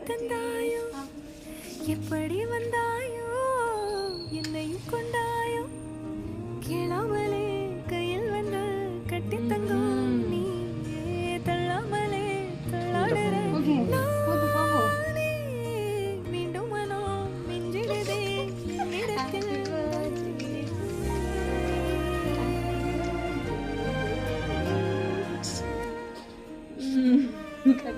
தந்தாயோ எப்படி வந்தாயோ என்னையும் கொண்டாயோ கேளாமலே கையில் வந்து கட்டி தங்கும் நீ தள்ளாமலே தள்ளாடுற நானே மீண்டும் மனம் மிஞ்சிடுதே என்னிடத்தில் கட்